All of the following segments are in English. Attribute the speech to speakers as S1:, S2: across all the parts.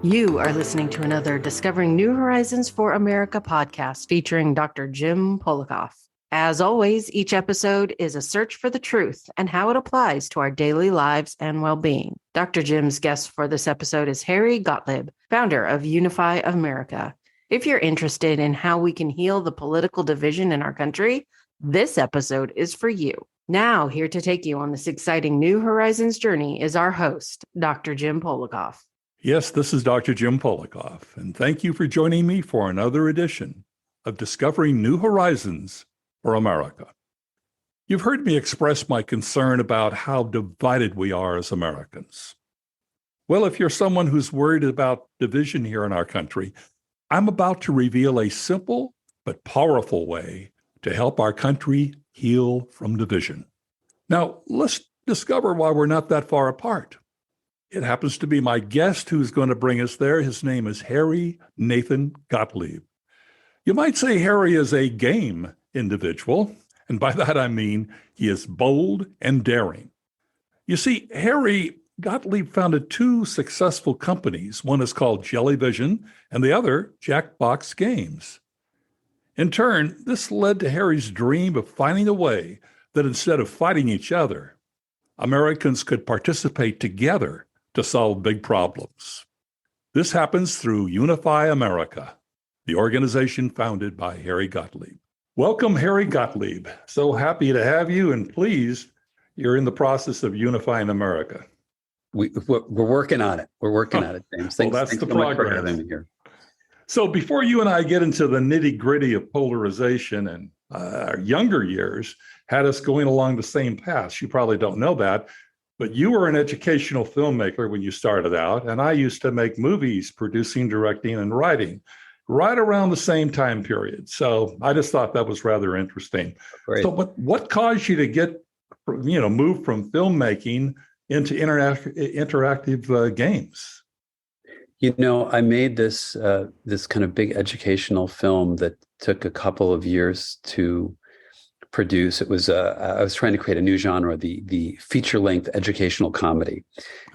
S1: You are listening to another Discovering New Horizons for America podcast featuring Dr. Jim Polakof. As always, each episode is a search for the truth and how it applies to our daily lives and well-being. Dr. Jim's guest for this episode is Harry Gottlieb, founder of Unify America. If you're interested in how we can heal the political division in our country, this episode is for you. Now, here to take you on this exciting New Horizons journey is our host, Dr. Jim Polakof.
S2: Yes, this is Dr. Jim Polakof, and thank you for joining me for another edition of Discovering New Horizons for America. You've heard me express my concern about how divided we are as Americans. Well, if you're someone who's worried about division here in our country, I'm about to reveal a simple but powerful way to help our country heal from division. Now, let's discover why we're not that far apart. It happens to be my guest who's going to bring us there. His name is Harry Nathan Gottlieb. You might say Harry is a game individual, and by that I mean he is bold and daring. You see, Harry Gottlieb founded two successful companies. One is called Jellyvision, and the other, Jackbox Games. In turn, this led to Harry's dream of finding a way that instead of fighting each other, Americans could participate together to solve big problems. This happens through Unify America, the organization founded by Harry Gottlieb. Welcome, Harry Gottlieb. So happy to have you, and pleased you're in the process of unifying America.
S3: We're working on it. We're working on it, James.
S2: Well, that's the progress.
S3: Much for having me here.
S2: So before you and I get into the nitty-gritty of polarization, and our younger years had us going along the same path. You probably don't know that, but you were an educational filmmaker when you started out, and I used to make movies, producing, directing, and writing right around the same time period. So I just thought that was rather interesting.
S3: Great.
S2: So what caused you to get, move from filmmaking into interactive games?
S3: I made this kind of big educational film that took a couple of years to produce. It was I was trying to create a new genre, the feature-length educational comedy,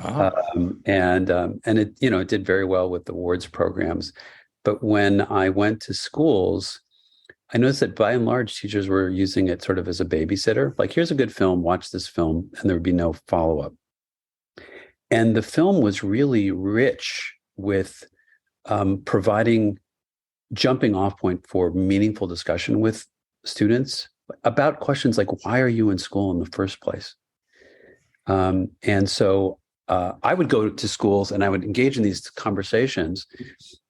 S3: and it it did very well with the awards programs. But when I went to schools, I noticed that by and large teachers were using it sort of as a babysitter. Like, here's a good film, watch this film, and there would be no follow-up. And the film was really rich with providing jumping off point for meaningful discussion with students about questions like, why are you in school in the first place? And so I would go to schools and I would engage in these conversations,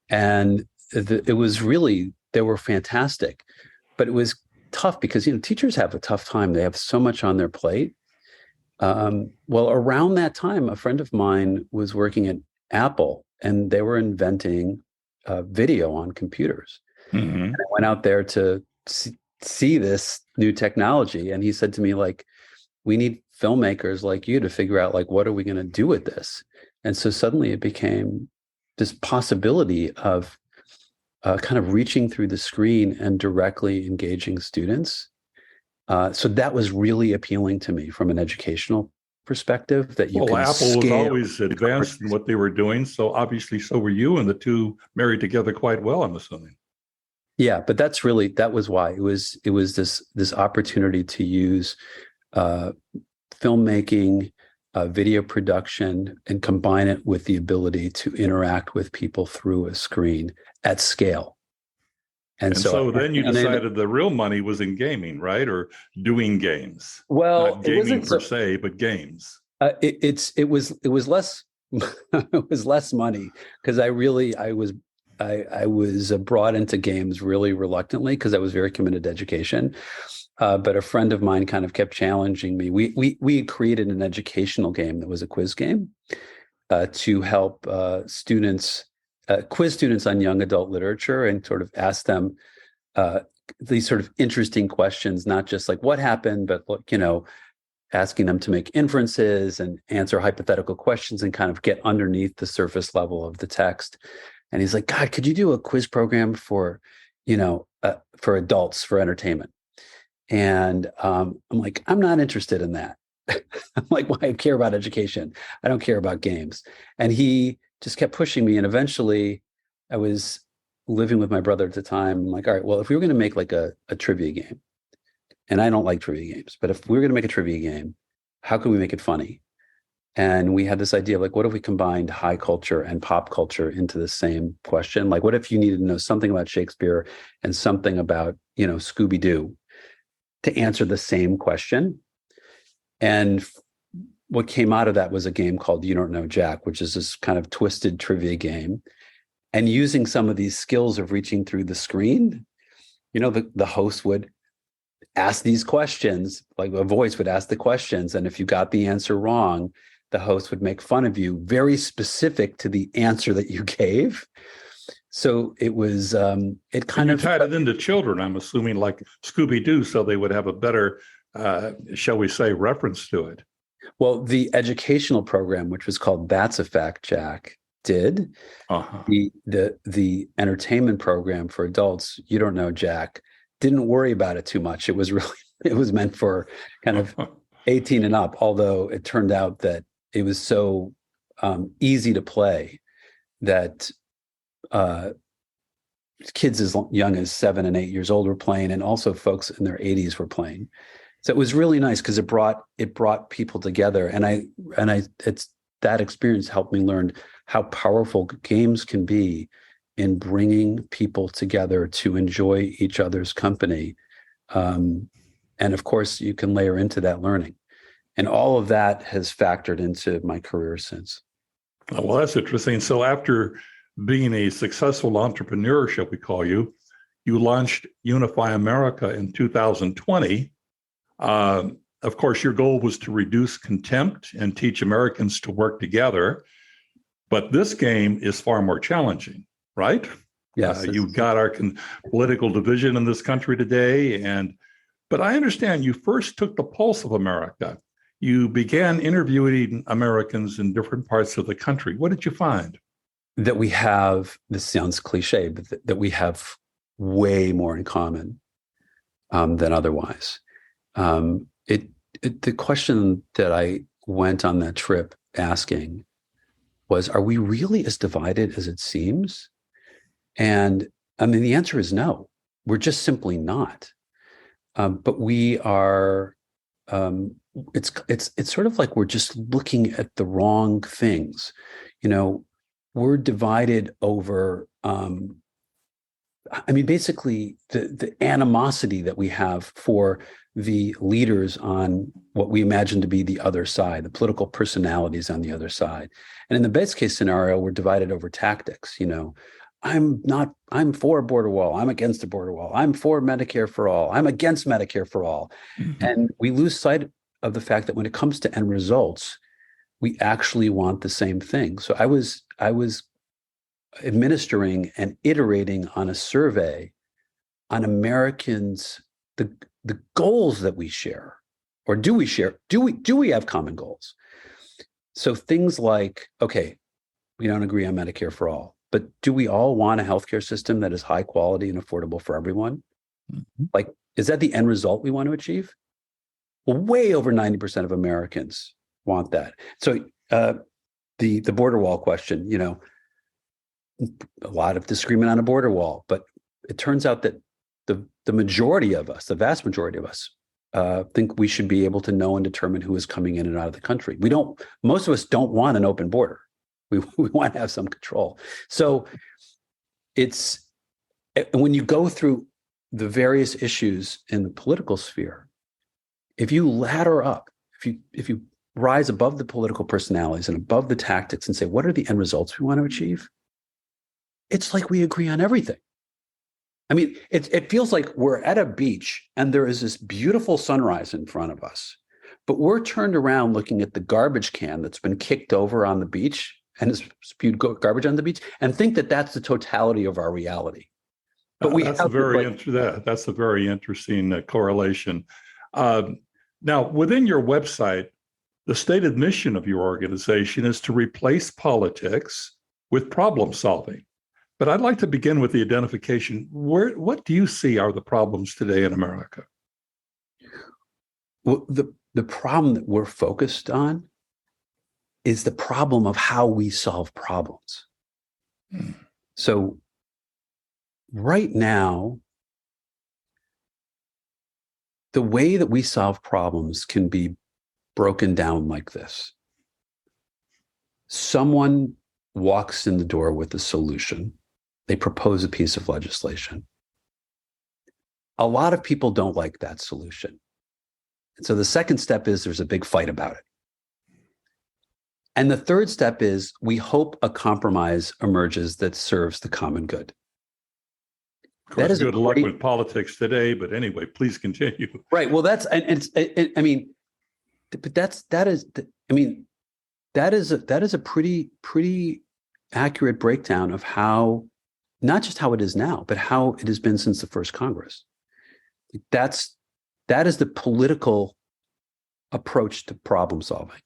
S3: and it was really, they were fantastic, but it was tough because, teachers have a tough time. They have so much on their plate. Well, around that time, a friend of mine was working at Apple, and they were inventing video on computers. Mm-hmm. And I went out there to see this new technology, and he said to me, like, we need filmmakers like you to figure out, like, what are we going to do with this? And so suddenly it became this possibility of kind of reaching through the screen and directly engaging students. So that was really appealing to me from an educational perspective, that you can
S2: Apple was always advanced in what they were doing, so obviously so were you, and the two married together quite well, I'm assuming.
S3: Yeah, but that was why it was this opportunity to use filmmaking, video production, and combine it with the ability to interact with people through a screen at scale. And so
S2: then you decided the real money was in gaming, right? Or doing games.
S3: Well,
S2: not gaming per se, but games.
S3: It was less it was less money, because I was brought into games really reluctantly because I was very committed to education. But a friend of mine kind of kept challenging me. We created an educational game that was a quiz game to help students. Quiz students on young adult literature and sort of ask them these sort of interesting questions, not just like what happened, but asking them to make inferences and answer hypothetical questions and kind of get underneath the surface level of the text. And he's like, God, could you do a quiz program for adults for entertainment? And I'm like, I'm not interested in that. I'm like, well, I care about education. I don't care about games. And he just kept pushing me. And eventually I was living with my brother at the time. I'm like, all right, well, if we were going to make like a trivia game, and I don't like trivia games, but if we were going to make a trivia game, how can we make it funny? And we had this idea of like, what if we combined high culture and pop culture into the same question? Like, what if you needed to know something about Shakespeare and something about, Scooby-Doo to answer the same question? And what came out of that was a game called You Don't Know Jack, which is this kind of twisted trivia game. And using some of these skills of reaching through the screen, the host would ask these questions, like a voice would ask the questions. And if you got the answer wrong, the host would make fun of you, very specific to the answer that you gave. So it was, it kind of
S2: tied it into children, I'm assuming, like Scooby-Doo, so they would have a better, shall we say, reference to it.
S3: Well, the educational program, which was called That's a Fact, Jack, did.
S2: Uh-huh.
S3: The entertainment program for adults, You Don't Know Jack, didn't worry about it too much. It was meant for kind of 18 and up, although it turned out that it was so easy to play that kids as young as 7 and 8 years old were playing, and also folks in their 80s were playing. So it was really nice because it brought people together, and it's that experience helped me learn how powerful games can be in bringing people together to enjoy each other's company. And of course, you can layer into that learning. And all of that has factored into my career since.
S2: Well, that's interesting. So after being a successful entrepreneur, shall we call you, you launched Unify America in 2020. Of course, your goal was to reduce contempt and teach Americans to work together. But this game is far more challenging, right?
S3: Yes.
S2: You've got our political division in this country today. But I understand you first took the pulse of America. You began interviewing Americans in different parts of the country. What did you find?
S3: That we have, this sounds cliche, but that we have way more in common than otherwise. The question that I went on that trip asking was, are we really as divided as it seems? And I mean, the answer is no. We're just simply not. But we are, it's sort of like we're just looking at the wrong things. We're divided over, basically the animosity that we have for the leaders on what we imagine to be the other side, the political personalities on the other side. And in the best case scenario, we're divided over tactics. I'm for a border wall. I'm against a border wall. I'm for Medicare for all. I'm against Medicare for all. Mm-hmm. And we lose sight of the fact that when it comes to end results, we actually want the same thing. So I was administering and iterating on a survey on Americans, the goals that we share, or do we share? Do we have common goals? So things like, okay, we don't agree on Medicare for all, but do we all want a healthcare system that is high quality and affordable for everyone? Mm-hmm. Like, is that the end result we want to achieve? Well, way over 90% of Americans want that. So the border wall question, a lot of disagreement on a border wall, but it turns out that the majority of us, the vast majority of us, think we should be able to know and determine who is coming in and out of the country. Most of us don't want an open border. We want to have some control. So when you go through the various issues in the political sphere, if you ladder up, if you rise above the political personalities and above the tactics and say, what are the end results we want to achieve? It's like we agree on everything. I mean, it feels like we're at a beach and there is this beautiful sunrise in front of us, but we're turned around looking at the garbage can that's been kicked over on the beach and has spewed garbage on the beach and think that that's the totality of our reality. But
S2: that's a very interesting correlation. Now, within your website, the stated mission of your organization is to replace politics with problem solving. But I'd like to begin with the identification. What do you see are the problems today in America?
S3: Well, the problem that we're focused on is the problem of how we solve problems. So right now, the way that we solve problems can be broken down like this. Someone walks in the door with a solution. They propose a piece of legislation. A lot of people don't like that solution. And so the second step is there's a big fight about it. And the third step is we hope a compromise emerges that serves the common good.
S2: Of course, that is good luck with politics today, but anyway, please continue.
S3: Right. Well, that is a pretty accurate breakdown of how, not just how it is now, but how it has been since the first Congress. That is the political approach to problem solving.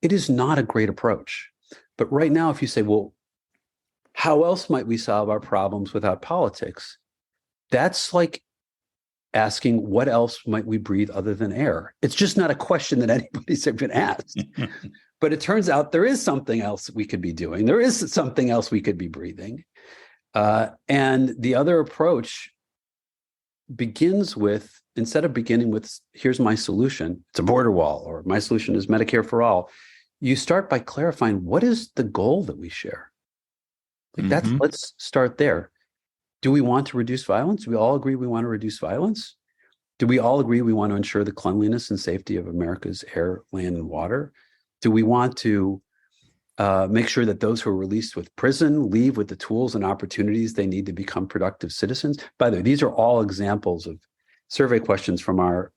S3: It is not a great approach. But right now, if you say, well, how else might we solve our problems without politics? That's like asking, what else might we breathe other than air? It's just not a question that anybody's ever been asked. But it turns out there is something else we could be doing. There is something else we could be breathing. And the other approach begins with, instead of beginning with, here's my solution, it's a border wall, or my solution is Medicare for all, you start by clarifying, what is the goal that we share? Like let's start there. Do we want to reduce violence? Do we all agree we want to reduce violence? Do we all agree we want to ensure the cleanliness and safety of America's air, land, and water? Do we want to make sure that those who are released with prison leave with the tools and opportunities they need to become productive citizens? By the way, these are all examples of survey questions from our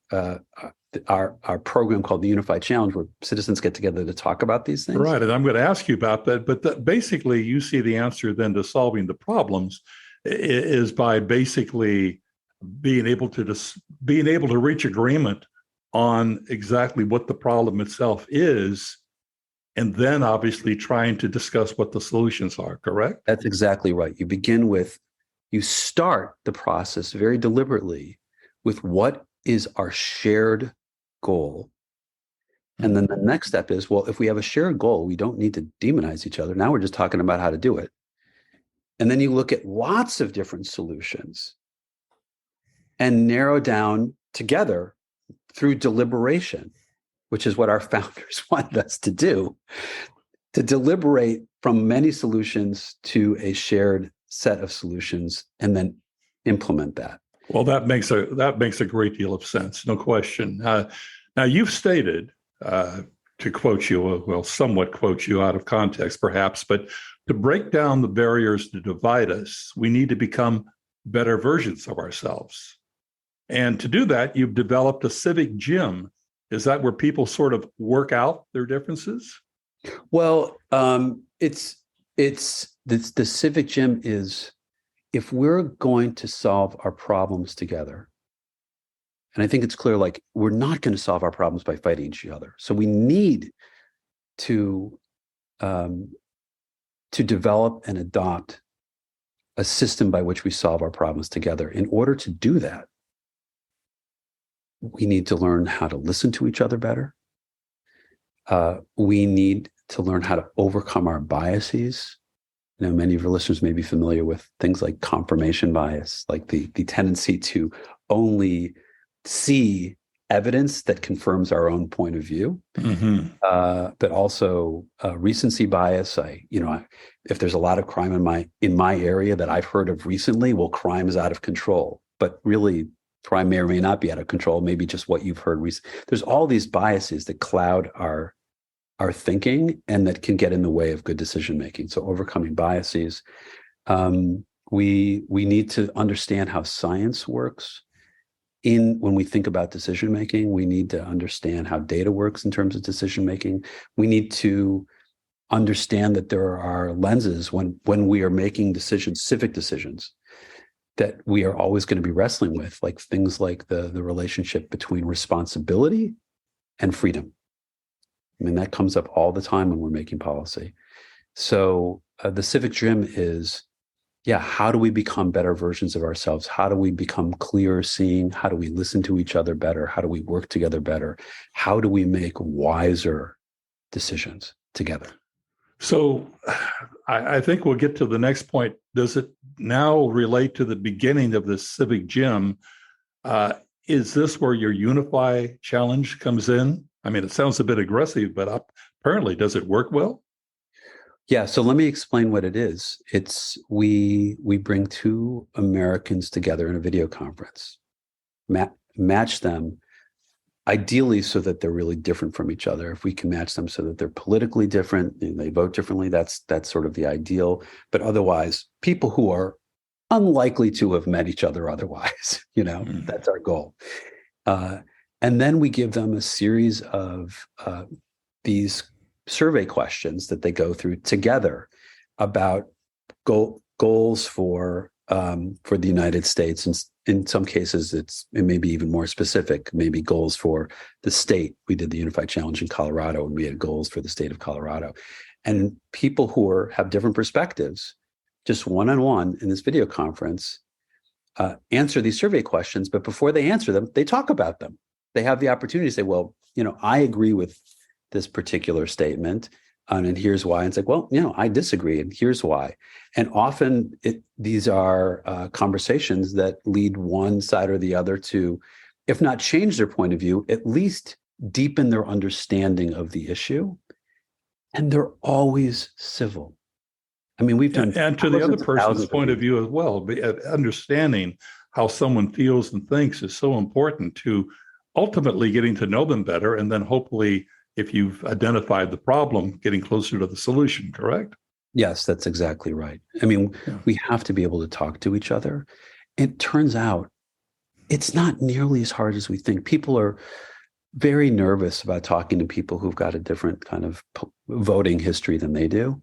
S3: program called the Unify Challenge, where citizens get together to talk about these things.
S2: Right, and I'm going to ask you about that, but basically you see the answer then to solving the problems is by basically being able to reach agreement on exactly what the problem itself is, and then obviously trying to discuss what the solutions are, correct?
S3: That's exactly right. You start the process very deliberately with what is our shared goal. And then the next step is, well, if we have a shared goal, we don't need to demonize each other. Now we're just talking about how to do it. And then you look at lots of different solutions and narrow down together through deliberation, which is what our founders wanted us to do, to deliberate from many solutions to a shared set of solutions and then implement that.
S2: Well, that makes a great deal of sense, no question. Now, you've stated, to quote you, well, somewhat quote you out of context, perhaps, but to break down the barriers that divide us, we need to become better versions of ourselves. And to do that, you've developed a Civic Gym. Is that where people sort of work out their differences?
S3: Well, it's the Civic Gym is, if we're going to solve our problems together, and I think it's clear, like, we're not going to solve our problems by fighting each other. So we need to develop and adopt a system by which we solve our problems together. In order to do that, we need to learn how to listen to each other better. We need to learn how to overcome our biases. You know, many of your listeners may be familiar with things like confirmation bias, like the tendency to only see evidence that confirms our own point of view, but also recency bias. If there's a lot of crime in my area that I've heard of recently, well, crime is out of control, but really crime may or may not be out of control. Maybe just what you've heard recently. There's all these biases that cloud our thinking and that can get in the way of good decision making. So overcoming biases. We need to understand how science works. When we think about decision making, we need to understand how data works in terms of decision making. We need to understand that there are lenses when we are making decisions, civic decisions, that we are always going to be wrestling with, like things like the relationship between responsibility and freedom. I mean, that comes up all the time when we're making policy. So the Civic Gym is, how do we become better versions of ourselves? How do we become clearer seeing? How do we listen to each other better? How do we work together better? How do we make wiser decisions together.
S2: So I think we'll get to the next point. Does it now relate to the beginning of this Civic Gym? Is this where your Unify challenge comes in? I mean, it sounds a bit aggressive, but apparently, does it work well?
S3: Yeah, so let me explain what it is. It's we bring two Americans together in a video conference, match them ideally so that they're really different from each other. If we can match them so that they're politically different, and they vote differently, that's sort of the ideal. But otherwise, people who are unlikely to have met each other otherwise, that's our goal. And then we give them a series of these survey questions that they go through together about goals for the United States. And in some cases, it may be even more specific, maybe goals for the state. We did the Unify Challenge in Colorado, and we had goals for the state of Colorado. And people who have different perspectives, just one-on-one in this video conference, answer these survey questions. But before they answer them, they talk about them. They have the opportunity to say, well, I agree with this particular statement, and here's why. And it's like, well, I disagree, and here's why. And often these are conversations that lead one side or the other to, if not change their point of view, at least deepen their understanding of the issue. And they're always civil. I mean, we've done,
S2: and to the other person's point of view as well. Understanding how someone feels and thinks is so important to ultimately getting to know them better, and then hopefully, if you've identified the problem, getting closer to the solution, correct?
S3: Yes, that's exactly right. I mean, we have to be able to talk to each other. It turns out it's not nearly as hard as we think. People are very nervous about talking to people who've got a different kind of voting history than they do.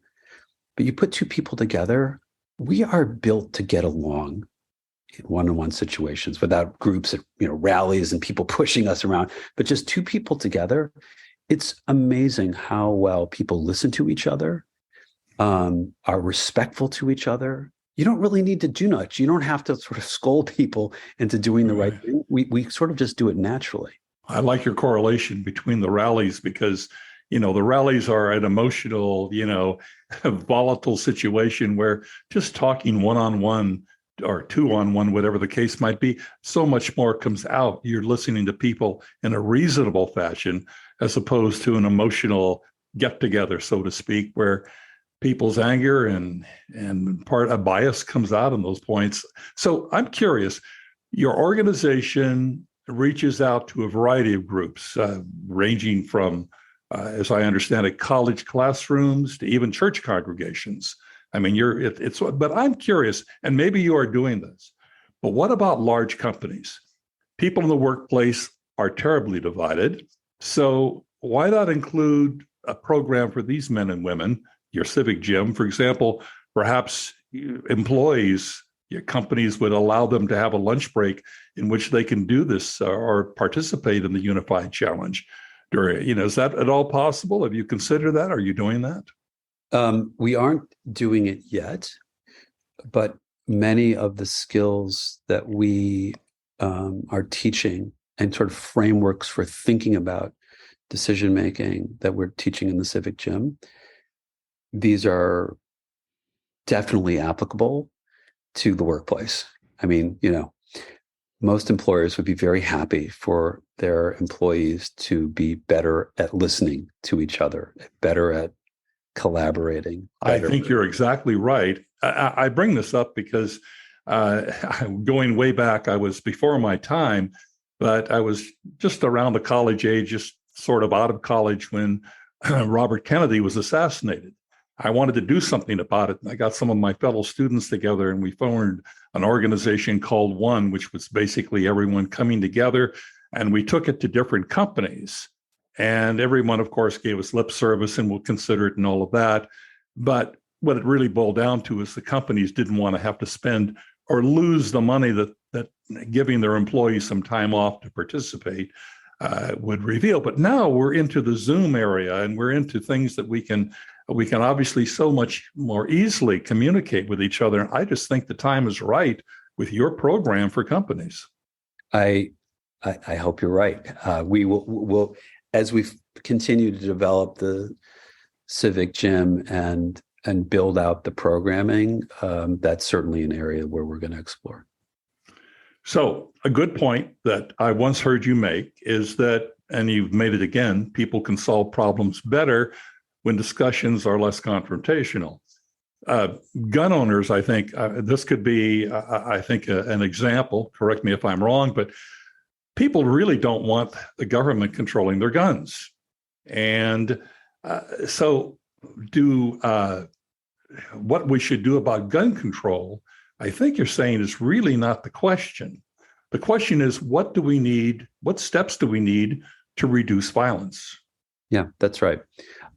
S3: But you put two people together, we are built to get along in one-on-one situations without groups at rallies and people pushing us around, but just two people together. It's amazing how well people listen to each other, are respectful to each other. You don't really need to do much. You don't have to sort of scold people into doing the right thing. We sort of just do it naturally.
S2: I like your correlation between the rallies because, the rallies are an emotional, volatile situation where just talking one-on-one or two-on-one, whatever the case might be, so much more comes out. You're listening to people in a reasonable fashion as opposed to an emotional get-together, so to speak, where people's anger and part of bias comes out in those points. So I'm curious, your organization reaches out to a variety of groups, ranging from, as I understand it, college classrooms to even church congregations. I mean, but I'm curious, and maybe you are doing this, but what about large companies? People in the workplace are terribly divided. So why not include a program for these men and women, your Civic Gym, for example? Perhaps employees, your companies would allow them to have a lunch break in which they can do this or participate in the Unified Challenge. Is that at all possible? Have you considered that? Are you doing that?
S3: We aren't doing it yet, but many of the skills that we are teaching and sort of frameworks for thinking about decision making that we're teaching in the Civic Gym, these are definitely applicable to the workplace. I mean, most employers would be very happy for their employees to be better at listening to each other, better at collaborating.
S2: I think you're exactly right. I bring this up because going way back, I was before my time, but I was just around the college age, just sort of out of college when Robert Kennedy was assassinated. I wanted to do something about it. I got some of my fellow students together and we formed an organization called One, which was basically everyone coming together, and we took it to different companies. And everyone, of course, gave us lip service and we'll consider it and all of that. But what it really boiled down to is the companies didn't want to have to spend or lose the money that giving their employees some time off to participate would reveal. But now we're into the Zoom area and we're into things that we can obviously so much more easily communicate with each other. And I just think the time is right with your program for companies.
S3: I hope you're right. We will as we continue to develop the Civic Gym and build out the programming, that's certainly an area where we're going to explore.
S2: So a good point that I once heard you make is that, and you've made it again, people can solve problems better when discussions are less confrontational. Gun owners, I think, this could be, an example, correct me if I'm wrong, but people really don't want the government controlling their guns. And so what we should do about gun control, I think you're saying, is really not the question. The question is, what steps do we need to reduce violence?
S3: Yeah, that's right.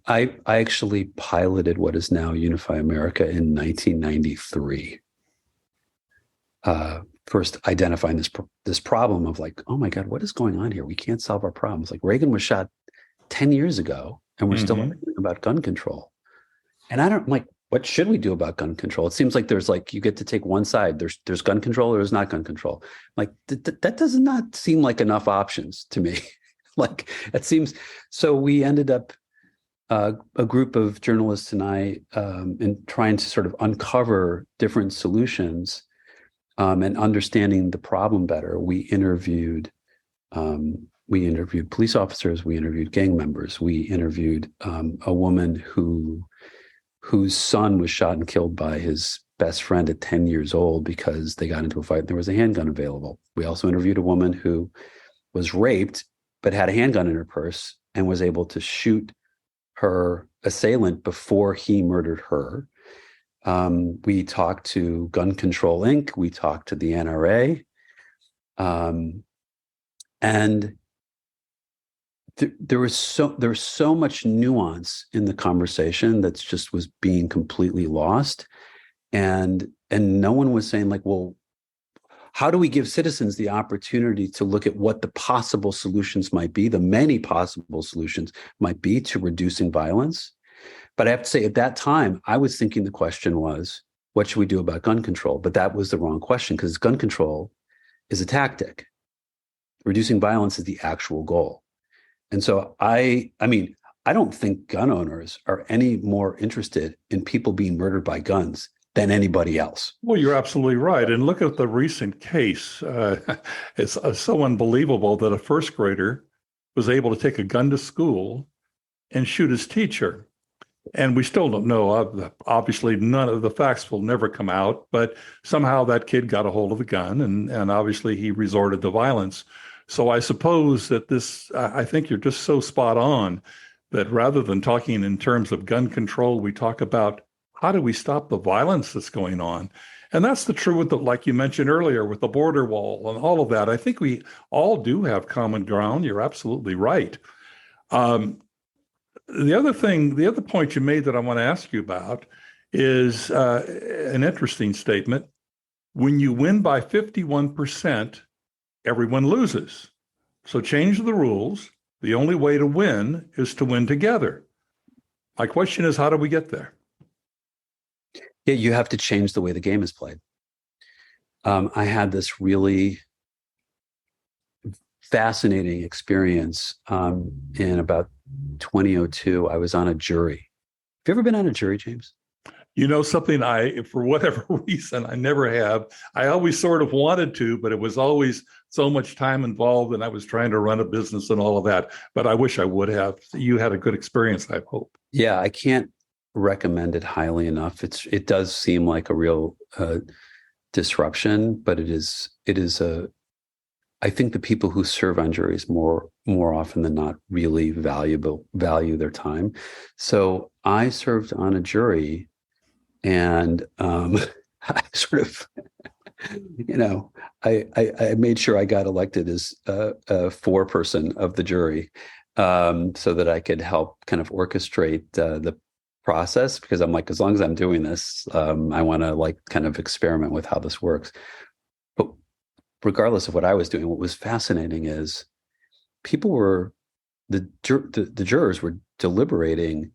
S3: I actually piloted what is now Unify America in 1993. First identifying this problem of like, oh my God, what is going on here? We can't solve our problems. Like Reagan was shot 10 years ago and we're still arguing about gun control. And I'm like, what should we do about gun control? It seems like there's like, you get to take one side. There's gun control or there's not gun control. Like that does not seem like enough options to me. Like it seems, so we ended up, a group of journalists and I, in trying to sort of uncover different solutions and understanding the problem better. We interviewed police officers, we interviewed gang members, we interviewed a woman whose son was shot and killed by his best friend at 10 years old because they got into a fight and there was a handgun available. We also interviewed a woman who was raped but had a handgun in her purse and was able to shoot her assailant before he murdered her. We talked to Gun Control Inc. We talked to the NRA. And there was so much nuance in the conversation that just was being completely lost. And no one was saying like, well, how do we give citizens the opportunity to look at what the possible solutions might be, the many possible solutions might be to reducing violence? But I have to say, at that time, I was thinking the question was, what should we do about gun control? But that was the wrong question, because gun control is a tactic. Reducing violence is the actual goal. And so I don't think gun owners are any more interested in people being murdered by guns than anybody else.
S2: Well, you're absolutely right. And look at the recent case. It's so unbelievable that a first grader was able to take a gun to school and shoot his teacher. And we still don't know. Obviously, none of the facts will never come out, but somehow that kid got a hold of the gun and obviously he resorted to violence. So I suppose that I think you're just so spot on that rather than talking in terms of gun control, we talk about how do we stop the violence that's going on? And that's the truth that, like you mentioned earlier, with the border wall and all of that. I think we all do have common ground. You're absolutely right. The other point you made that I want to ask you about is an interesting statement. When you win by 51%, everyone loses. So change the rules. The only way to win is to win together. My question is, how do we get there?
S3: Yeah, you have to change the way the game is played. I had this really fascinating experience in about 2002. I was on a jury. Have you ever been on a jury, James?
S2: You know, something for whatever reason, I never have. I always sort of wanted to, but it was always so much time involved and I was trying to run a business and all of that. But I wish I would have. You had a good experience, I hope. Yeah,
S3: I can't recommend it highly enough. It does seem like a real disruption, but it is I think the people who serve on juries more often than not really value their time. So I served on a jury and I sort of, I made sure I got elected as a foreperson of the jury so that I could help kind of orchestrate the process, because I'm like, as long as I'm doing this, I want to like kind of experiment with how this works. But regardless of what I was doing, what was fascinating is the jurors were deliberating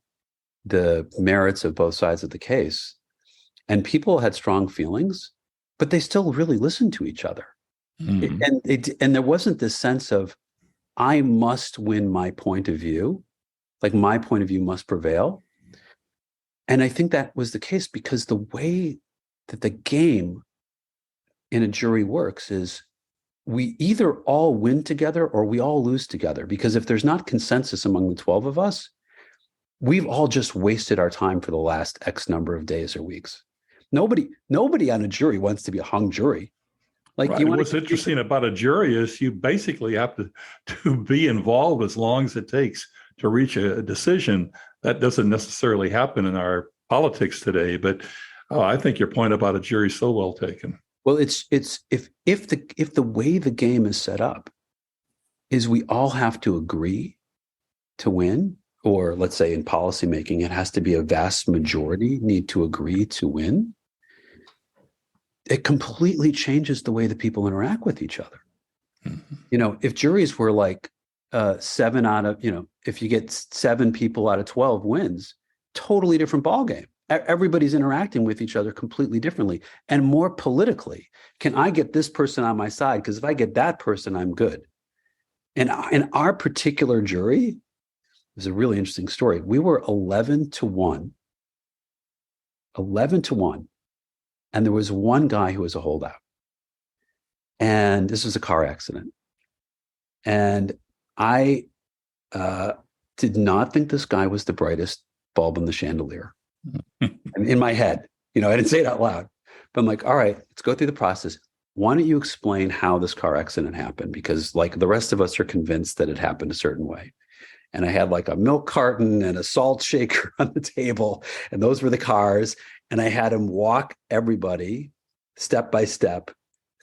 S3: the merits of both sides of the case, and people had strong feelings, but they still really listened to each other. Mm-hmm. And there wasn't this sense of, I must win my point of view Like my point of view must prevail. And I think that was the case because the way that the game in a jury works is we either all win together or we all lose together. Because if there's not consensus among the 12 of us, we've all just wasted our time for the last X number of days or weeks. Nobody on a jury wants to be a hung jury. Like
S2: right. What's interesting about a jury is you basically have to be involved as long as it takes to reach a decision. That doesn't necessarily happen in our politics today, but I think your point about a jury is so well taken.
S3: Well, it's if the way the game is set up is we all have to agree to win, or let's say in policymaking, it has to be a vast majority need to agree to win. It completely changes the way that people interact with each other. Mm-hmm. If juries were like 7 out of, if you get 7 people out of 12 wins, totally different ballgame. Everybody's interacting with each other completely differently and more politically. Can I get this person on my side? Because if I get that person, I'm good. And in our particular jury, it was a really interesting story. We were 11-1. And there was one guy who was a holdout. And this was a car accident. And I did not think this guy was the brightest bulb in the chandelier. And in my head, I didn't say it out loud, but I'm like, all right, let's go through the process. Why don't you explain how this car accident happened? Because like the rest of us are convinced that it happened a certain way. And I had like a milk carton and a salt shaker on the table, and those were the cars. And I had him walk everybody step by step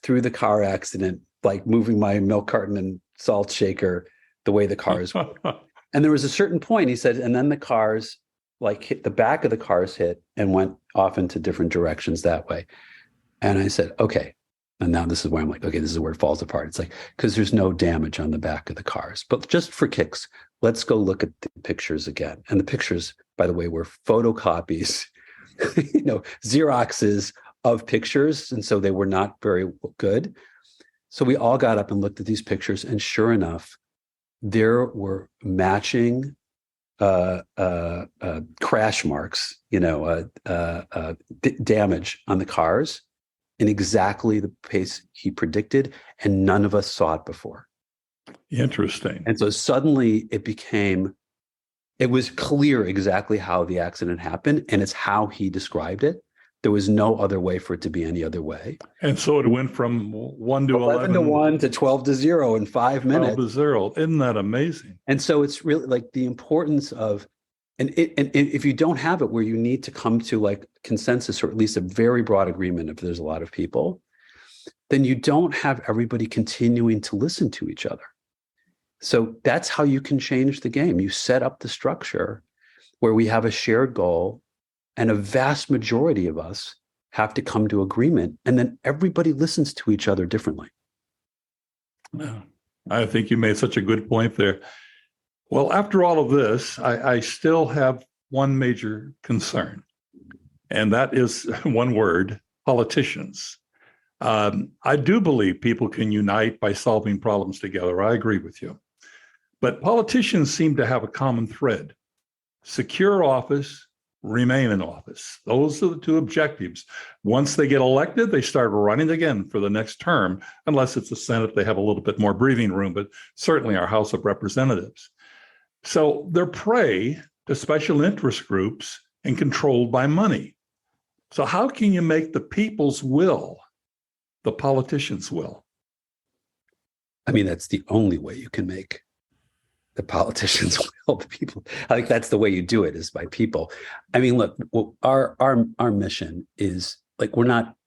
S3: through the car accident, like moving my milk carton and salt shaker the way the cars were. And there was a certain point, he said, and then the cars like hit the back of the cars hit and went off into different directions that way. And I said, okay. And now this is where I'm like, okay, this is where it falls apart. It's like, because there's no damage on the back of the cars. But just for kicks, let's go look at the pictures again. And the pictures, by the way, were photocopies, Xeroxes of pictures. And so they were not very good. So we all got up and looked at these pictures. And sure enough, there were matching crash marks, damage on the cars in exactly the pace he predicted, and none of us saw it before.
S2: Interesting.
S3: And so suddenly it was clear exactly how the accident happened, and it's how he described it. There was no other way for it to be any other way.
S2: And so it went from 1 to
S3: 11-1 to 12-0 in 5 minutes.
S2: 12-0. Isn't that amazing?
S3: And so it's really like the importance of, and if you don't have it where you need to come to like consensus or at least a very broad agreement if there's a lot of people, then you don't have everybody continuing to listen to each other. So that's how you can change the game. You set up the structure where we have a shared goal, and a vast majority of us have to come to agreement, and then everybody listens to each other differently.
S2: I think you made such a good point there. Well, after all of this, I still have one major concern, and that is one word: politicians. I do believe people can unite by solving problems together. I agree with you. But politicians seem to have a common thread: secure office, remain in office. Those are the two objectives. Once they get elected, they start running again for the next term, unless it's the Senate, they have a little bit more breathing room, but certainly our House of Representatives. So they're prey to special interest groups and controlled by money. So how can you make the people's will the politicians' will?
S3: I mean, that's the only way you can make the politicians will, the people. I think that's the way you do it, is by people. I mean, look, our mission is like,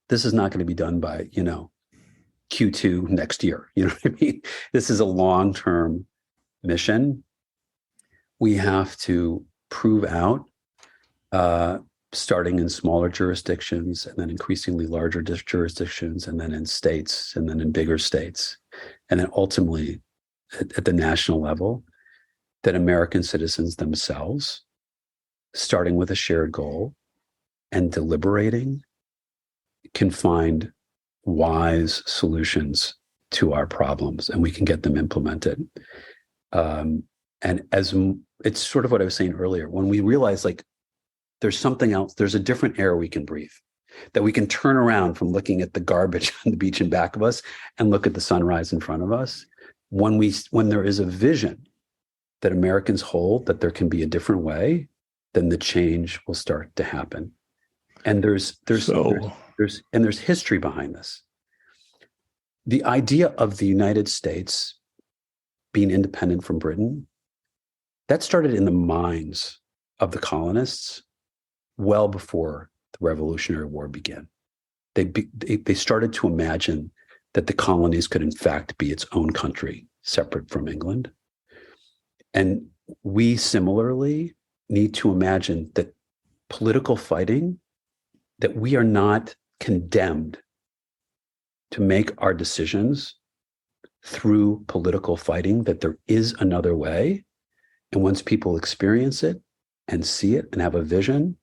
S3: this is not going to be done by, Q2 next year. You know what I mean? This is a long-term mission. We have to prove out, starting in smaller jurisdictions and then increasingly larger jurisdictions, and then in states, and then in bigger states, and then ultimately at the national level, that American citizens themselves, starting with a shared goal and deliberating, can find wise solutions to our problems, and we can get them implemented. And as it's sort of what I was saying earlier. When we realize like there's something else, there's a different air we can breathe, that we can turn around from looking at the garbage on the beach in back of us and look at the sunrise in front of us. When there is a vision that Americans hold that there can be a different way, then the change will start to happen. And there's history behind this. The idea of the United States being independent from Britain, that started in the minds of the colonists well before the Revolutionary War began. They started to imagine that the colonies could in fact be its own country, separate from England. And we similarly need to imagine that political fighting, that we are not condemned to make our decisions through political fighting, that there is another way. And once people experience it and see it and have a vision,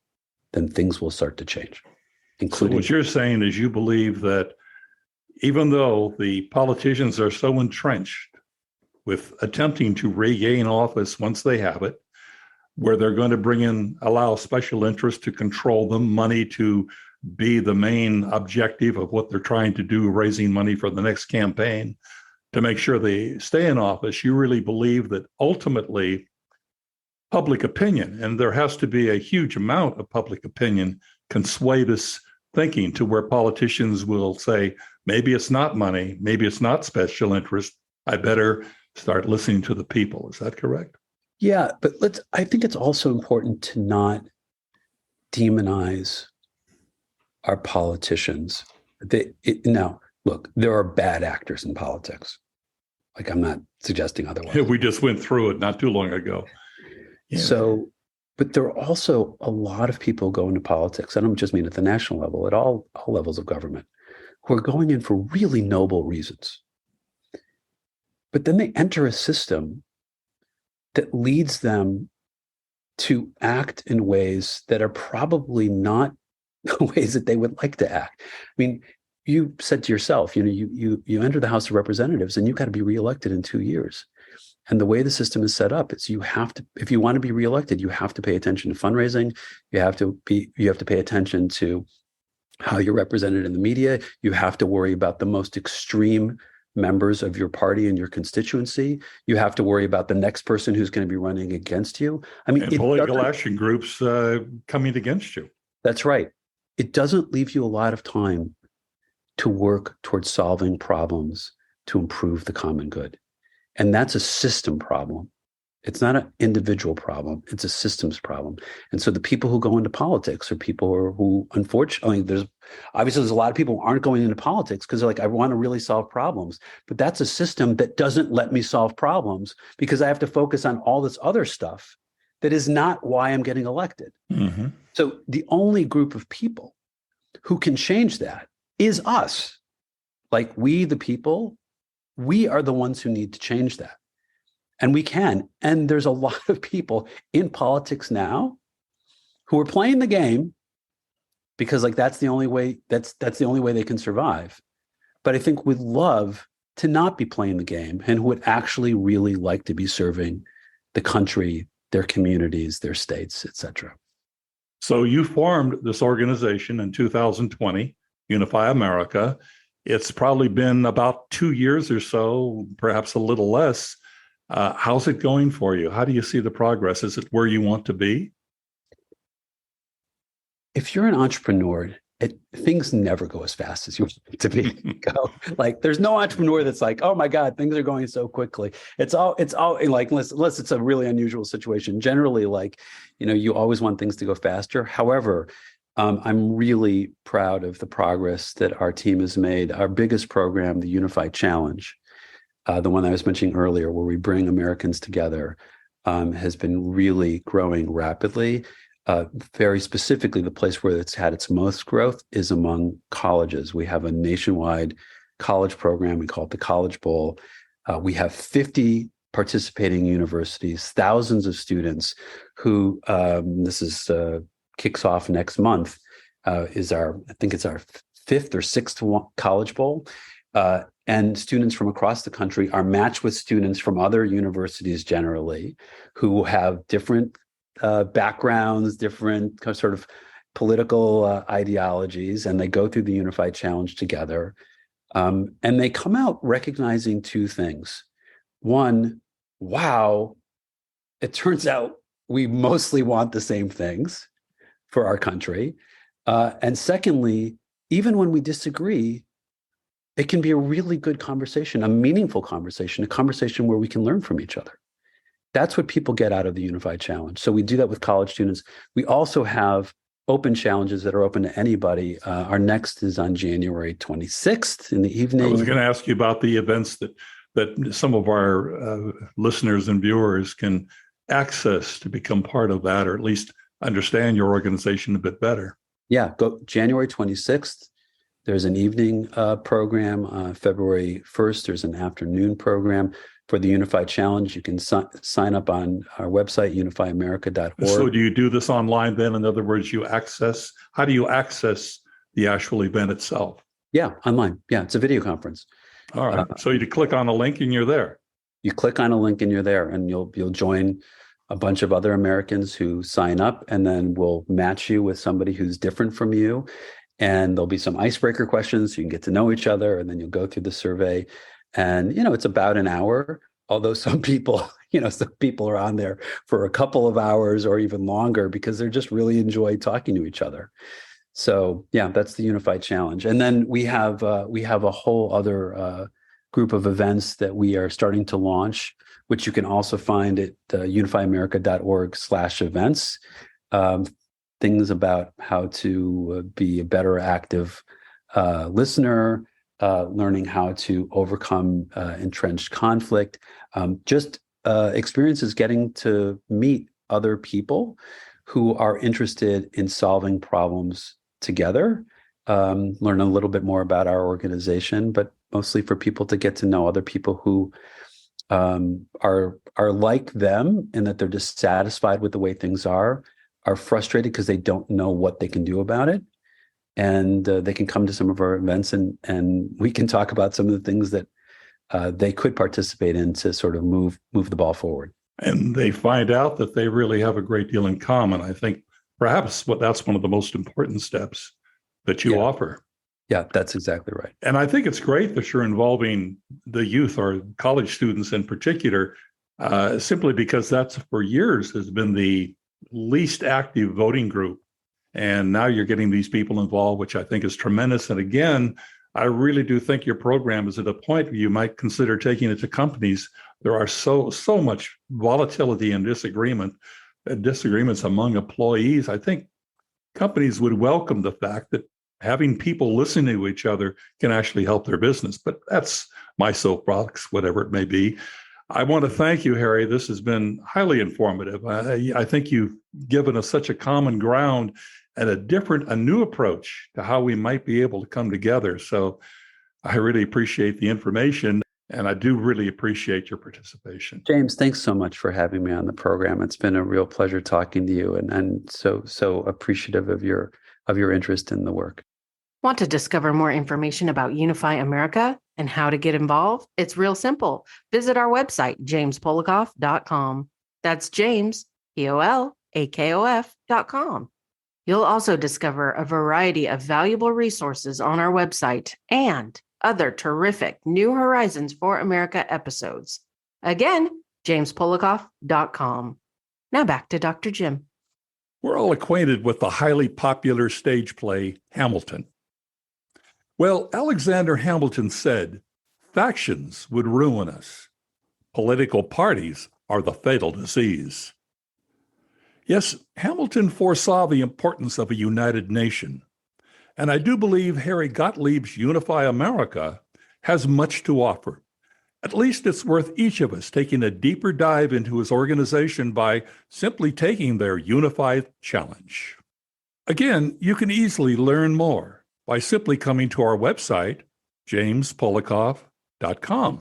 S3: then things will start to change.
S2: So what you're saying is you believe that even though the politicians are so entrenched with attempting to regain office once they have it, where they're going to allow special interests to control them, money to be the main objective of what they're trying to do, raising money for the next campaign to make sure they stay in office, you really believe that ultimately public opinion, and there has to be a huge amount of public opinion, can sway this thinking to where politicians will say, maybe it's not money, maybe it's not special interest, I better start listening to the people. Is that correct?
S3: Yeah, but I think it's also important to not demonize our politicians. Now, look, there are bad actors in politics. Like, I'm not suggesting otherwise.
S2: We just went through it not too long ago. Yeah.
S3: So, but there are also a lot of people go into politics, I don't just mean at the national level, at all levels of government, who are going in for really noble reasons. But then they enter a system that leads them to act in ways that are probably not the ways that they would like to act. I mean, you said to yourself, you enter the House of Representatives and you've got to be reelected in 2 years. And the way the system is set up, it's you have to, if you want to be reelected, you have to pay attention to fundraising. You have to pay attention to how you're represented in the media. You have to worry about the most extreme members of your party and your constituency. You have to worry about the next person who's going to be running against you. I mean,
S2: and political action groups coming against you.
S3: That's right. It doesn't leave you a lot of time to work towards solving problems to improve the common good. And that's a system problem. It's not an individual problem. It's a systems problem. And so the people who go into politics are people who unfortunately, there's a lot of people who aren't going into politics because they're like, I want to really solve problems. But that's a system that doesn't let me solve problems because I have to focus on all this other stuff that is not why I'm getting elected. Mm-hmm. So the only group of people who can change that is us. Like we, the people, we are the ones who need to change that. And we can. And there's a lot of people in politics now who are playing the game because like that's the only way they can survive. But I think would love to not be playing the game and who would actually really like to be serving the country, their communities, their states, et cetera.
S2: So you formed this organization in 2020, Unify America. It's probably been about 2 years or so, perhaps a little less. How's it going for you? How do you see the progress? Is it where you want to be?
S3: If you're an entrepreneur, things never go as fast as you want it to be. Like there's no entrepreneur that's like, oh my God, things are going so quickly. It's all like, unless it's a really unusual situation. Generally, like, you always want things to go faster. However, I'm really proud of the progress that our team has made. Our biggest program, the Unify Challenge, the one I was mentioning earlier, where we bring Americans together, has been really growing rapidly. Very specifically, the place where it's had its most growth is among colleges. We have a nationwide college program. We call it the College Bowl. We have 50 participating universities, thousands of students who kicks off next month, I think it's our 5th or 6th College Bowl. And students from across the country are matched with students from other universities generally who have different backgrounds, different sort of political ideologies, and they go through the Unify Challenge together. And they come out recognizing two things. One, wow, it turns out we mostly want the same things for our country. And secondly, even when we disagree, it can be a really good conversation, a meaningful conversation, a conversation where we can learn from each other. That's what people get out of the Unified Challenge. So we do that with college students. We also have open challenges that are open to anybody. Our next is on January 26th in the evening.
S2: I was going to ask you about the events that some of our listeners and viewers can access to become part of that, or at least understand your organization a bit better.
S3: Yeah, go January 26th. There's an evening program. February 1st, there's an afternoon program for the Unified Challenge. You can sign up on our website, unifyamerica.org.
S2: So do you do this online then? In other words, how do you access the actual event itself?
S3: Yeah, online. Yeah, it's a video conference.
S2: All right. So you click on a link and you're there.
S3: You click on a link and you're there, and you'll join a bunch of other Americans who sign up, and then we'll match you with somebody who's different from you. And there'll be some icebreaker questions so you can get to know each other, and then you'll go through the survey. And, it's about an hour, although some people are on there for a couple of hours or even longer because they just really enjoy talking to each other. So, yeah, that's the Unified Challenge. And then we have a whole other group of events that we are starting to launch, which you can also find at unifyamerica.org/events. Things about how to be a better active listener, learning how to overcome entrenched conflict, experiences getting to meet other people who are interested in solving problems together, learn a little bit more about our organization, but mostly for people to get to know other people who are like them and that they're dissatisfied with the way things are frustrated because they don't know what they can do about it. And they can come to some of our events and we can talk about some of the things that they could participate in to sort of move the ball forward.
S2: And they find out that they really have a great deal in common. I think perhaps that's one of the most important steps that you offer.
S3: Yeah, that's exactly right.
S2: And I think it's great that you're involving the youth or college students in particular, simply because that's for years has been the least active voting group. And now you're getting these people involved, which I think is tremendous. And again, I really do think your program is at a point where you might consider taking it to companies. There are so much volatility and disagreements among employees. I think companies would welcome the fact that having people listening to each other can actually help their business. But that's my soapbox, whatever it may be. I want to thank you, Harry. This has been highly informative. I think you've given us such a common ground and a new approach to how we might be able to come together. So I really appreciate the information, and I do really appreciate your participation.
S3: James, thanks so much for having me on the program. It's been a real pleasure talking to you, and so appreciative of your interest in the work.
S1: Want to discover more information about Unify America and how to get involved? It's real simple. Visit our website, jamespolakof.com. That's James, Polakof.com. You'll also discover a variety of valuable resources on our website and other terrific New Horizons for America episodes. Again, jamespolakof.com. Now back to Dr. Jim.
S2: We're all acquainted with the highly popular stage play Hamilton. Well, Alexander Hamilton said, "Factions would ruin us. Political parties are the fatal disease." Yes, Hamilton foresaw the importance of a united nation. And I do believe Harry Gottlieb's Unify America has much to offer. At least it's worth each of us taking a deeper dive into his organization by simply taking their Unify Challenge. Again, you can easily learn more by simply coming to our website, jamespolakof.com.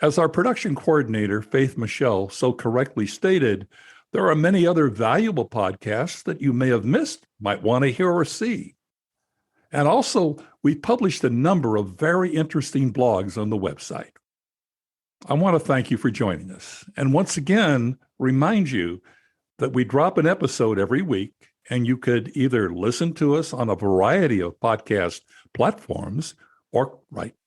S2: As our production coordinator, Faith Michelle, so correctly stated, there are many other valuable podcasts that you may have missed, might want to hear or see. And also, we published a number of very interesting blogs on the website. I want to thank you for joining us. And once again, remind you that we drop an episode every week, and you could either listen to us on a variety of podcast platforms or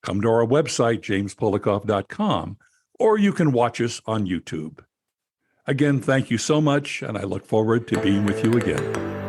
S2: come to our website, jamespolakof.com, or you can watch us on YouTube. Again, thank you so much, and I look forward to being with you again.